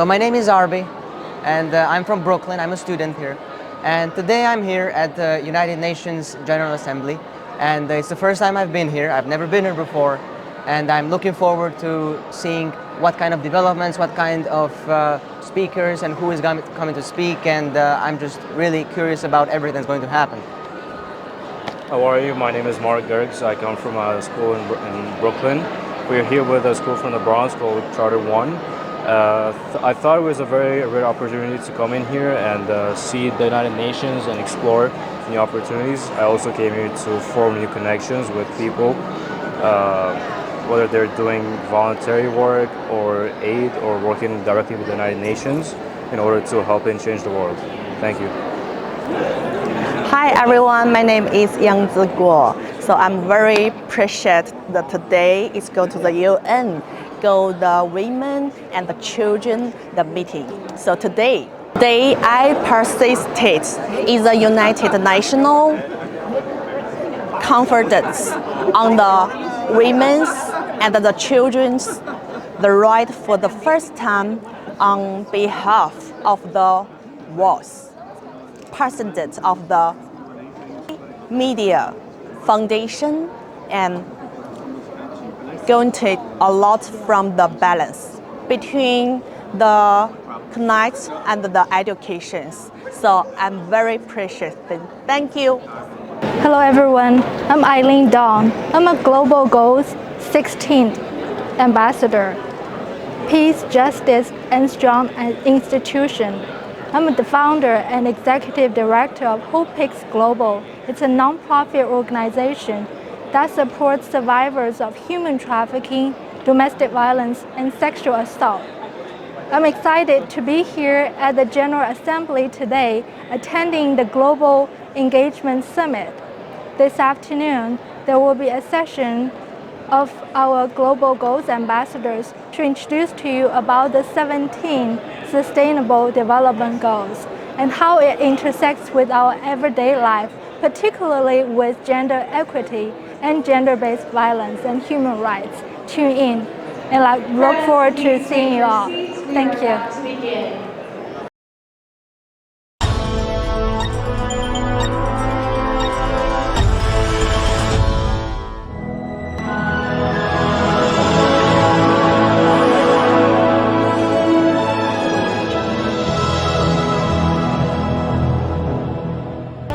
So my name is Arby, and I'm from Brooklyn. I'm a student here. And today I'm here at the United Nations General Assembly. And it's the first time I've been here. I've never been here before. And I'm looking forward to seeing what kind of developments, what kind of speakers, and who is coming to speak. And I'm just really curious about everything that's going to happen. How are you? My name is Mark Gergs. I come from a school in Brooklyn. We're here with a school from the Bronx called Charter 1. I thought it was a very rare opportunity to come in here and see the United Nations and explore new opportunities. I also came here to form new connections with people, whether they're doing voluntary work or aid or working directly with the United Nations in order to help and change the world. Thank you. Hi everyone, my name is Yang Ziguo. So I'm very appreciated that today is go to the UN, go the women and the children the meeting. So today I participate in the United Nations Conference on the women's and the children's the right for the first time on behalf of the world. President of the Media Foundation and going to take a lot from the balance between the connect and the educations. So I'm very appreciative. Thank you. Hello everyone, I'm Eileen Dawn. I'm a Global Goals 16th Ambassador, Peace, Justice, and Strong Institution. I'm the founder and executive director of Who Picks Global. It's a nonprofit organization that supports survivors of human trafficking, domestic violence, and sexual assault. I'm excited to be here at the General Assembly today, attending the Global Engagement Summit. This afternoon, there will be a session of our Global Goals ambassadors to introduce to you about the 17 Sustainable Development Goals and how it intersects with our everyday life, particularly with gender equity and gender-based violence and human rights. Tune in, and I look forward to seeing you all. Thank you.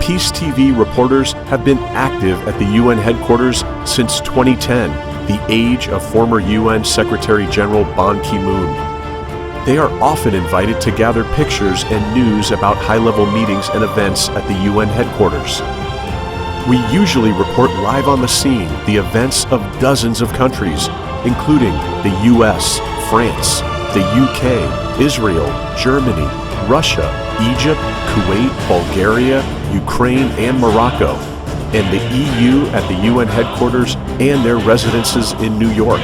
Peace TV reporters have been active at the UN headquarters since 2010, the age of former UN Secretary General Ban Ki-moon. They are often invited to gather pictures and news about high-level meetings and events at the UN headquarters. We usually report live on the scene the events of dozens of countries, including the US, France, the UK, Israel, Germany, Russia, Egypt, Kuwait, Bulgaria, Ukraine, and Morocco, and the EU at the UN headquarters and their residences in New York.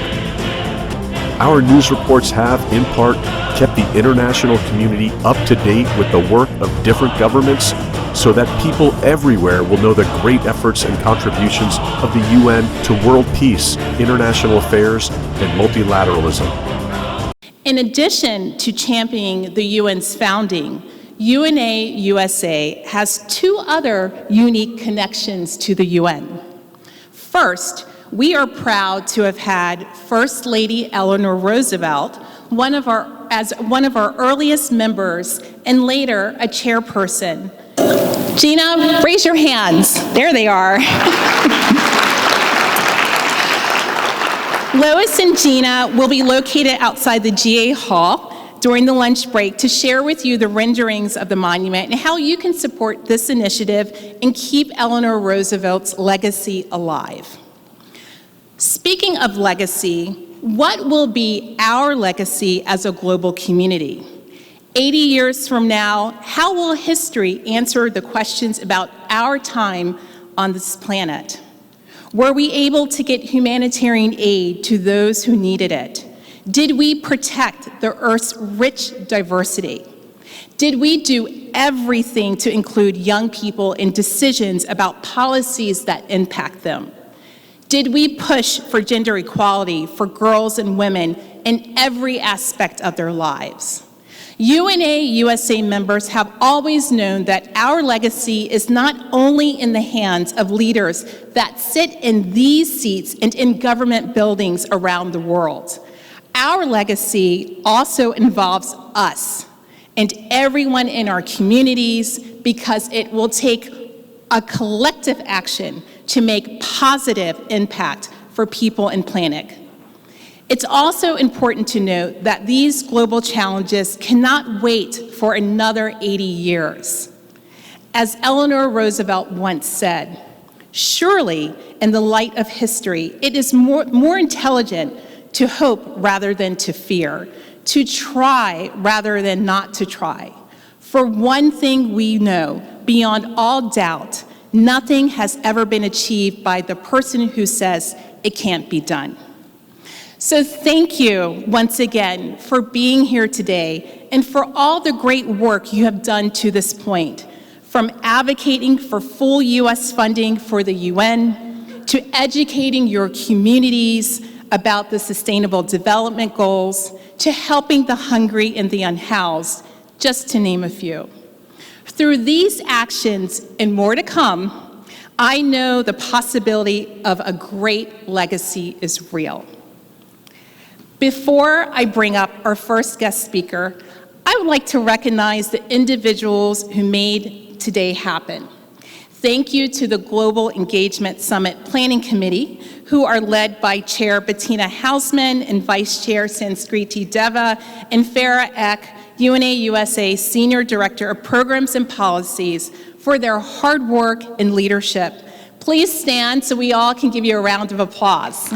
Our news reports have, in part, kept the international community up to date with the work of different governments so that people everywhere will know the great efforts and contributions of the UN to world peace, international affairs, and multilateralism. In addition to championing the UN's founding, UNA USA has two other unique connections to the UN. First, we are proud to have had First Lady Eleanor Roosevelt, as one of our earliest members and later a chairperson. Gina, raise your hands. There they are. Lois and Gina will be located outside the GA Hall during the lunch break to share with you the renderings of the monument and how you can support this initiative and keep Eleanor Roosevelt's legacy alive. Speaking of legacy, what will be our legacy as a global community? 80 years from now, how will history answer the questions about our time on this planet? Were we able to get humanitarian aid to those who needed it? Did we protect the Earth's rich diversity? Did we do everything to include young people in decisions about policies that impact them? Did we push for gender equality for girls and women in every aspect of their lives? UNA USA members have always known that our legacy is not only in the hands of leaders that sit in these seats and in government buildings around the world. Our legacy also involves us and everyone in our communities, because it will take a collective action to make positive impact for people and planet. It's also important to note that these global challenges cannot wait for another 80 years. As Eleanor Roosevelt once said, surely in the light of history, it is more intelligent to hope rather than to fear, to try rather than not to try. For one thing we know, beyond all doubt, nothing has ever been achieved by the person who says it can't be done. So thank you once again for being here today and for all the great work you have done to this point, from advocating for full US funding for the UN, to educating your communities about the Sustainable Development Goals, to helping the hungry and the unhoused, just to name a few. Through these actions and more to come, I know the possibility of a great legacy is real. Before I bring up our first guest speaker, I would like to recognize the individuals who made today happen. Thank you to the Global Engagement Summit Planning Committee, who are led by Chair Bettina Hausman and Vice Chair Sanskriti Deva, and Farah Eck, UNA USA Senior Director of Programs and Policies, for their hard work and leadership. Please stand so we all can give you a round of applause.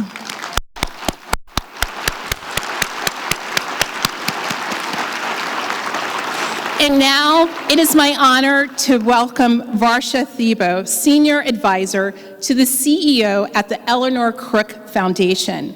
And now, it is my honor to welcome Varsha Thibault, Senior Advisor to the CEO at the Eleanor Crook Foundation.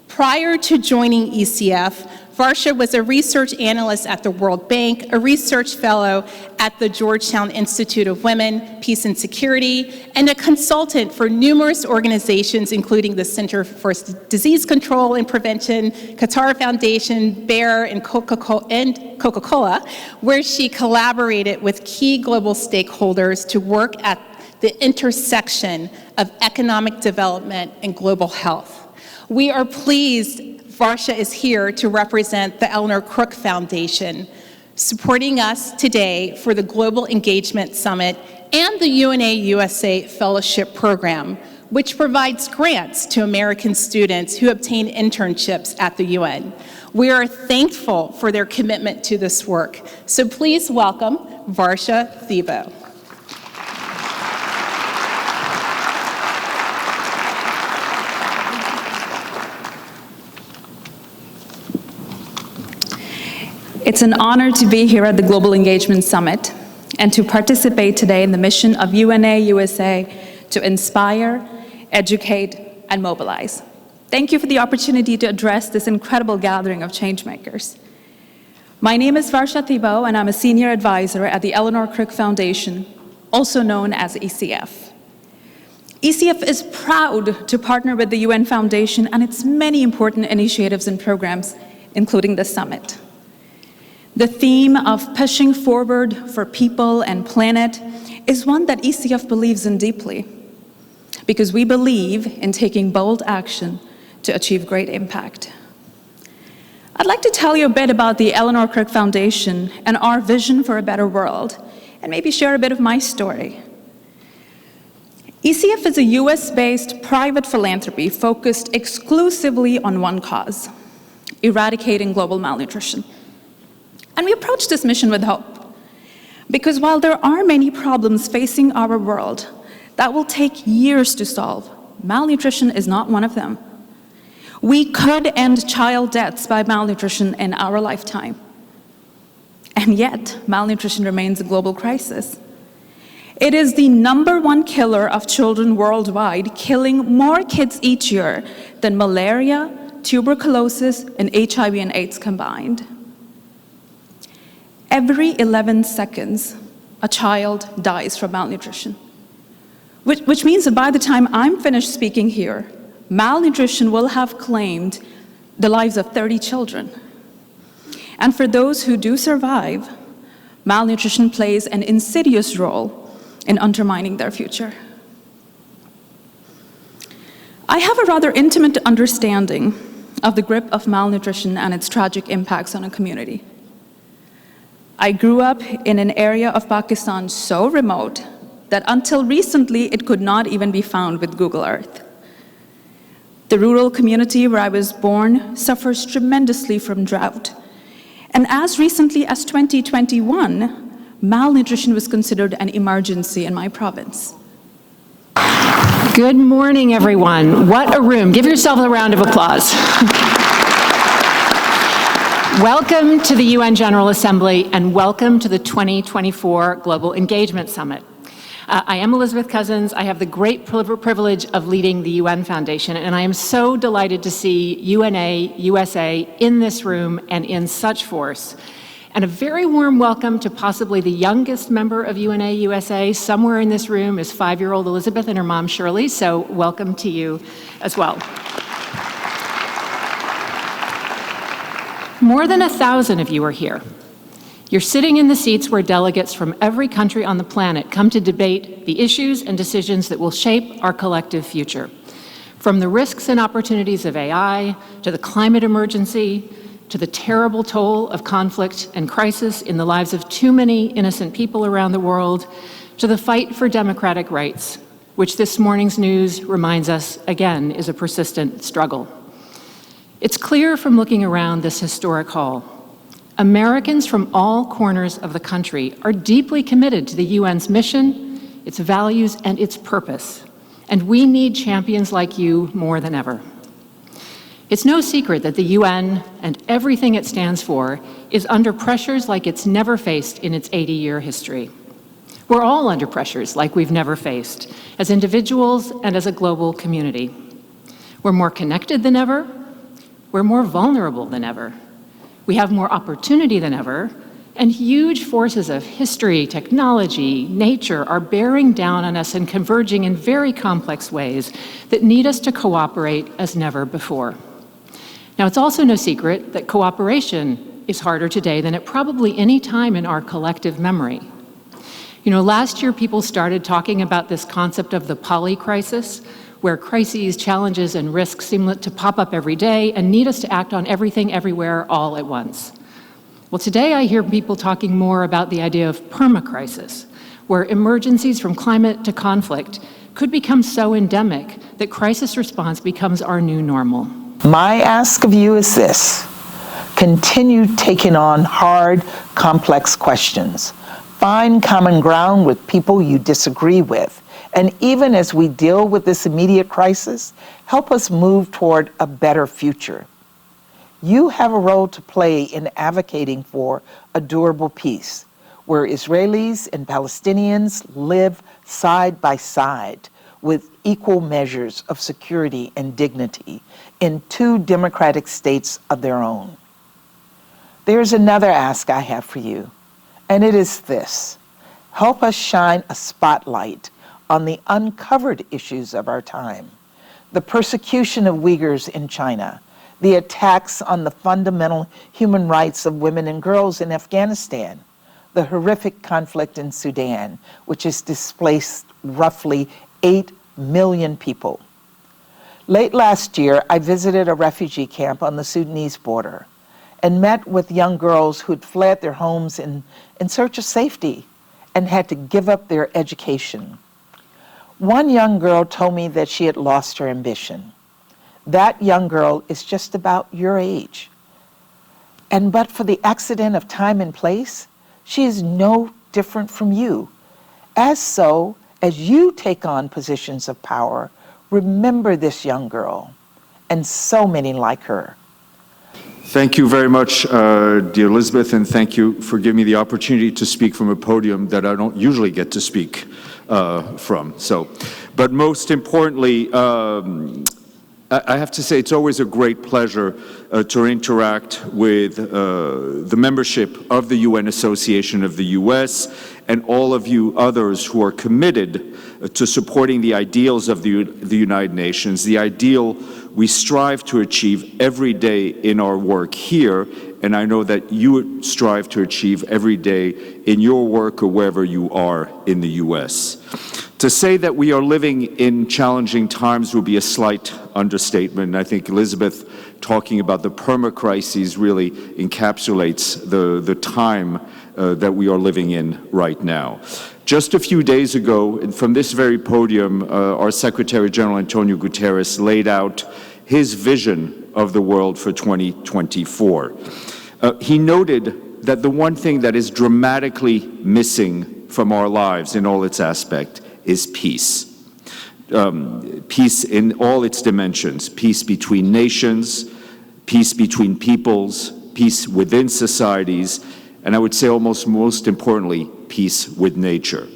Prior to joining ECF, Varsha was a research analyst at the World Bank, a research fellow at the Georgetown Institute of Women, Peace and Security, and a consultant for numerous organizations, including the Center for Disease Control and Prevention, Qatar Foundation, Bayer, and Coca-Cola, where she collaborated with key global stakeholders to work at the intersection of economic development and global health. We are pleased Varsha is here to represent the Eleanor Crook Foundation, supporting us today for the Global Engagement Summit and the UNA USA Fellowship Program, which provides grants to American students who obtain internships at the UN. We are thankful for their commitment to this work. So please welcome Varsha Thibault. It's an honor to be here at the Global Engagement Summit and to participate today in the mission of UNA USA to inspire, educate, and mobilize. Thank you for the opportunity to address this incredible gathering of changemakers. My name is Varsha Thibault, and I'm a senior advisor at the Eleanor Crook Foundation, also known as ECF. ECF is proud to partner with the UN Foundation and its many important initiatives and programs, including the summit. The theme of pushing forward for people and planet is one that ECF believes in deeply, because we believe in taking bold action to achieve great impact. I'd like to tell you a bit about the Eleanor Crook Foundation and our vision for a better world, and maybe share a bit of my story. ECF is a US-based private philanthropy focused exclusively on one cause: eradicating global malnutrition. And we approach this mission with hope, because while there are many problems facing our world that will take years to solve, malnutrition is not one of them. We could end child deaths by malnutrition in our lifetime. And yet, malnutrition remains a global crisis. It is the #1 killer of children worldwide, killing more kids each year than malaria, tuberculosis, and HIV and AIDS combined. Every 11 seconds, a child dies from malnutrition, which means that by the time I'm finished speaking here, malnutrition will have claimed the lives of 30 children. And for those who do survive, malnutrition plays an insidious role in undermining their future. I have a rather intimate understanding of the grip of malnutrition and its tragic impacts on a community. I grew up in an area of Pakistan so remote that until recently it could not even be found with Google Earth. The rural community where I was born suffers tremendously from drought. And as recently as 2021, malnutrition was considered an emergency in my province. Good morning, everyone. What a room. Give yourself a round of applause. Welcome to the UN General Assembly and welcome to the 2024 Global Engagement Summit. I am Elizabeth Cousins. I have the great privilege of leading the UN Foundation, and I am so delighted to see UNA USA in this room and in such force. And a very warm welcome to possibly the youngest member of UNA USA. Somewhere in this room is 5-year-old Elizabeth and her mom Shirley, so welcome to you as well. More than 1,000 of you are here. You're sitting in the seats where delegates from every country on the planet come to debate the issues and decisions that will shape our collective future. From the risks and opportunities of AI, to the climate emergency, to the terrible toll of conflict and crisis in the lives of too many innocent people around the world, to the fight for democratic rights, which this morning's news reminds us again is a persistent struggle. It's clear from looking around this historic hall, Americans from all corners of the country are deeply committed to the UN's mission, its values, and its purpose, and we need champions like you more than ever. It's no secret that the UN and everything it stands for is under pressures like it's never faced in its 80-year history. We're all under pressures like we've never faced, as individuals and as a global community. We're more connected than ever. We're more vulnerable than ever. We have more opportunity than ever, and huge forces of history, technology, nature are bearing down on us and converging in very complex ways that need us to cooperate as never before. Now, it's also no secret that cooperation is harder today than at probably any time in our collective memory. You know, last year people started talking about this concept of the polycrisis, where crises, challenges, and risks seem to pop up every day and need us to act on everything, everywhere, all at once. Well, today I hear people talking more about the idea of permacrisis, where emergencies from climate to conflict could become so endemic that crisis response becomes our new normal. My ask of you is this: continue taking on hard, complex questions. Find common ground with people you disagree with. And even as we deal with this immediate crisis, help us move toward a better future. You have a role to play in advocating for a durable peace, where Israelis and Palestinians live side by side with equal measures of security and dignity in two democratic states of their own. There's another ask I have for you, and it is this: help us shine a spotlight on the uncovered issues of our time: the persecution of Uyghurs in China, the attacks on the fundamental human rights of women and girls in Afghanistan, the horrific conflict in Sudan, which has displaced roughly 8 million people. Late last year, I visited a refugee camp on the Sudanese border and met with young girls who'd fled their homes in search of safety and had to give up their education. One young girl told me that she had lost her ambition. That young girl is just about your age. And but for the accident of time and place, she is no different from you. As you take on positions of power, remember this young girl and so many like her. Thank you very much, dear Elizabeth, and thank you for giving me the opportunity to speak from a podium that I don't usually get to speak from. But most importantly, I have to say it's always a great pleasure to interact with the membership of the UN Association of the US and all of you others who are committed to supporting the ideals of the United Nations, the ideal we strive to achieve every day in our work here, and I know that you strive to achieve every day in your work or wherever you are in the US. To say that we are living in challenging times would be a slight understatement. I think Elizabeth talking about the perma-crises really encapsulates the time that we are living in right now. Just a few days ago, and from this very podium, our Secretary General Antonio Guterres laid out his vision of the world for 2024. He noted that the one thing that is dramatically missing from our lives in all its aspects is peace. Peace in all its dimensions, peace between nations, peace between peoples, peace within societies, and I would say almost most importantly, peace with nature.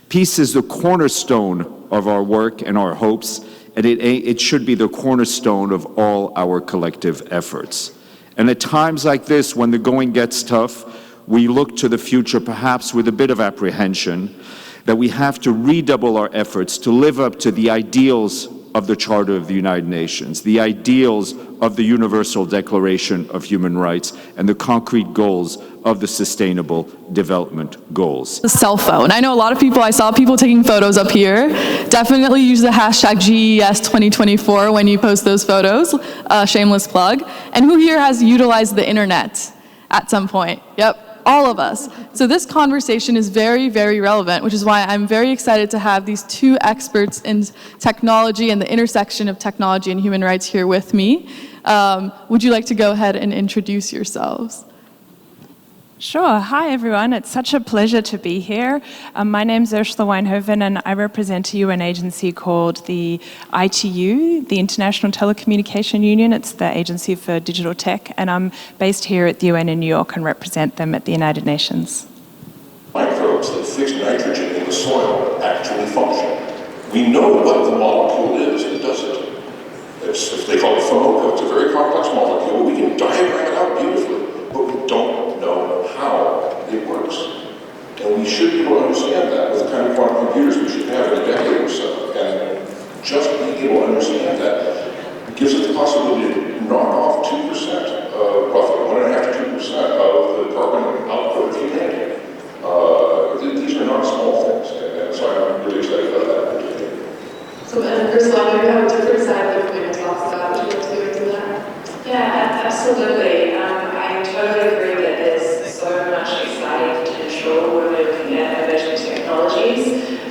Peace is the cornerstone of our work and our hopes, and it should be the cornerstone of all our collective efforts. And at times like this, when the going gets tough, we look to the future perhaps with a bit of apprehension, that we have to redouble our efforts to live up to the ideals of the Charter of the United Nations, the ideals of the Universal Declaration of Human Rights, and the concrete goals of the Sustainable Development Goals. The cell phone. I know a lot of people, I saw people taking photos up here. Definitely use the hashtag GES 2024 when you post those photos. Shameless plug. And who here has utilized the internet at some point? Yep. All of us. So this conversation is very, very relevant, which is why I'm very excited to have these two experts in technology and the intersection of technology and human rights here with me. Would you like to go ahead and introduce yourselves? Sure. Hi, everyone. It's such a pleasure to be here. My name's Ursula Wijnhoven, and I represent a UN agency called the ITU, the International Telecommunication Union. It's the Agency for Digital Tech, and I'm based here at the UN in New York and represent them at the United Nations. Microbes that fix nitrogen in the soil actually function. We know what the molecule is that does it. If they call it FOMO, it's a very complex molecule. We can diagram it out beautifully, but we don't know how it works. And we should be able to understand that with the kind of quantum computers we should have in a decade or so. And just being able to understand that gives us the possibility to knock off 2%, roughly 1.5 to 2% of the carbon output of humanity. These are not small things, and so I'm really excited about that. So, Ursula, you have a different side of the coin to talk about. Would you like to go into that? Yeah, absolutely. I totally agree that there's so much exciting potential when we're looking at emerging technologies.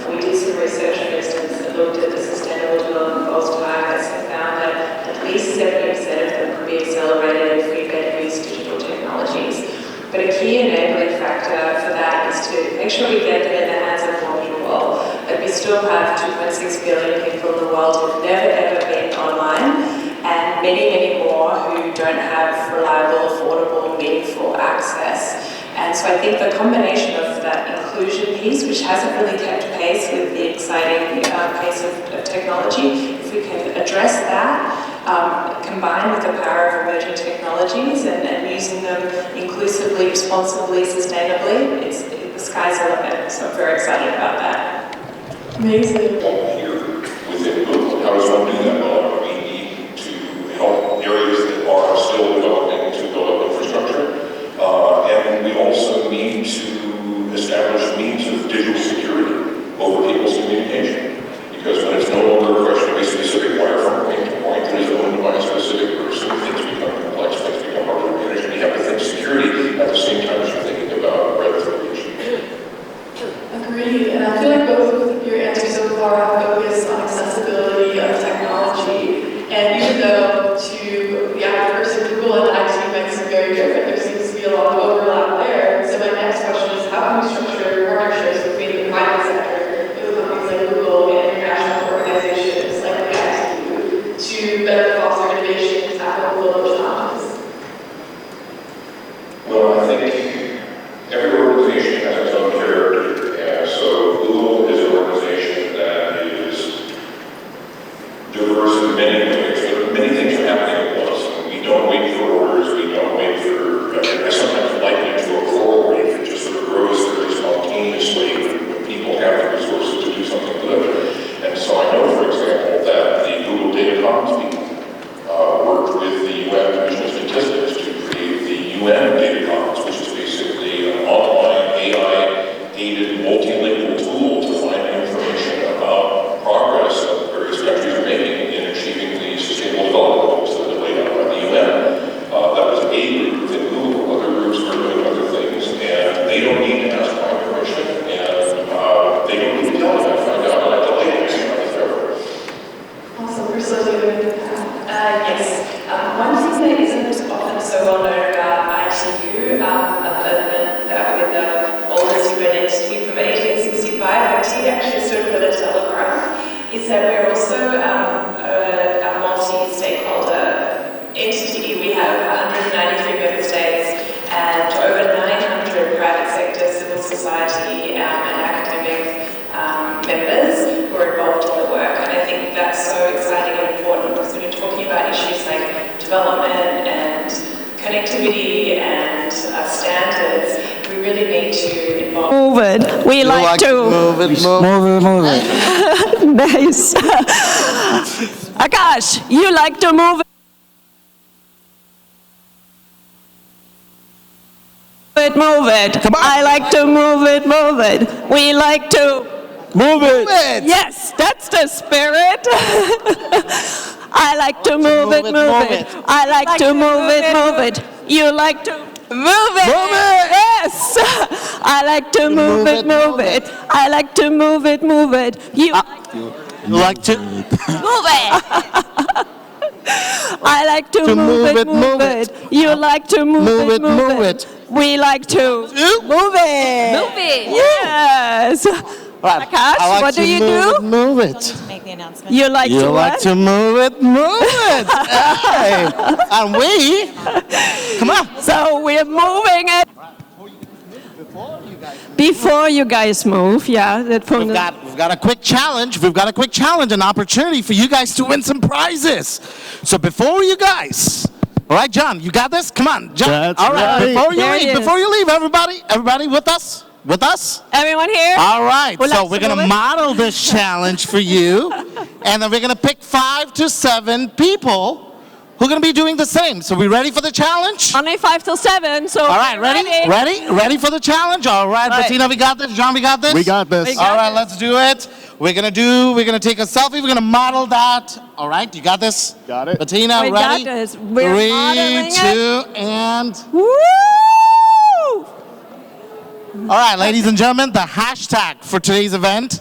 We did some research, for instance, that looked at the Sustainable Development Goals targets and found that at least 70% of them could be accelerated if we better use digital technologies. But a key enabling factor for that is to make sure we get them in the hands of more people. But we still have 2.6 billion people in the world who've never ever been online, and many, many more who don't have reliable, affordable, meaningful access. And so I think the combination of that inclusion piece, which hasn't really kept pace with the exciting pace of technology, if we can address that, combined with the power of emerging technologies and using them inclusively, responsibly, sustainably, the sky's the limit. So I'm very excited about that. Amazing. Here within Brooklyn, how does one do that? Well, we need to help areas that are still developing to build up infrastructure. And we also need to establish means of digital security over people's communication. Because when it's no longer a question of a specific wire from point to point that is owned by a specific person, things become complex, things become hard to manage, and you have to think security at the same time as you're thinking about ratification. Agreed, and I feel like both of your answers so far have focused on accessibility of technology. And even though to the average person, Google and IT might seem very different, there seems to be a lot of overlap there. So my next question is, how can we structure partnerships between the private sector, with companies like Google T actually stood for the Telegraph, is that we're also a multi-stakeholder entity. We have 193 member states and over 900 private sector, civil society and academic members who are involved in the work. And I think that's so exciting and important because when you're talking about issues like development and connectivity and standards, we really need to involve. Move it. We like to move it. Nice. Akash, you like to move it. Move it. Come on. I like to move it. We like to move it. Yes, that's the spirit. I like to move it. I like to move it. You like to move it. Yes. I like to move it. I like to move it. You like to move it. I like to move it. You like to move it. We like to move it. Yes. Right. Akash, like what do you do? Move it. Make the announcement. You like You to like what? to move it. Hey. And we, come on. So we're moving it. Before you guys move, yeah. We've got a quick challenge. An opportunity for you guys to win some prizes. So before you guys, all right, John, you got this? Come on, John. That's all right. right. Before you leave, everybody with us? With us? Everyone here? All right. Who So likes we're to going to move it? model this challenge for you, and then we're going to pick 5 to 7 people who are going to be doing the same. So we ready for the challenge? Only 5 till 7. So all right, ready for the challenge? All right, Bettina, we got this. John, we got this. We got this. All right, let's do it. We're gonna take a selfie. We're gonna model that. All right, you got this. Got it. Bettina, We ready? got this. We're 3, modeling 2, and. Woo! All right, ladies and gentlemen, the hashtag for today's event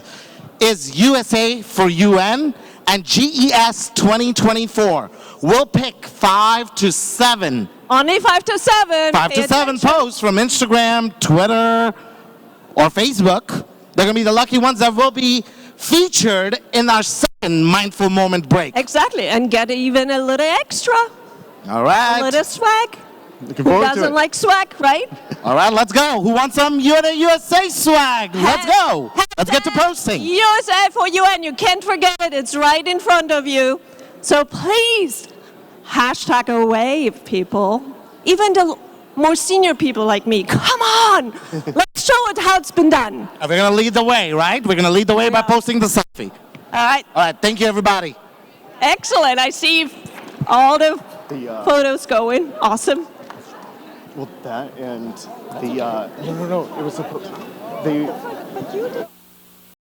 is USA for UN and GES 2024. We'll pick 5 to 7. Only 5 to 7. 5 to 7 posts from Instagram, Twitter, or Facebook. They're going to be the lucky ones that will be featured in our second Mindful Moment break. Exactly, and get even a little extra. All right. A little swag. Looking Who forward to doesn't it. like swag, right? All right, let's go. Who wants some USA swag? Let's go. Let's get to posting. USA for UN, you can't forget it. It's right in front of you. So please, hashtag away, people. Even the more senior people like me. Come on. Let's show it how it's been done. We're going to lead the way, right? We're going to lead the way by posting the selfie. All right. All right, thank you, everybody. Excellent. I see all the photos going. Awesome. Well, that and the no, it was supposed.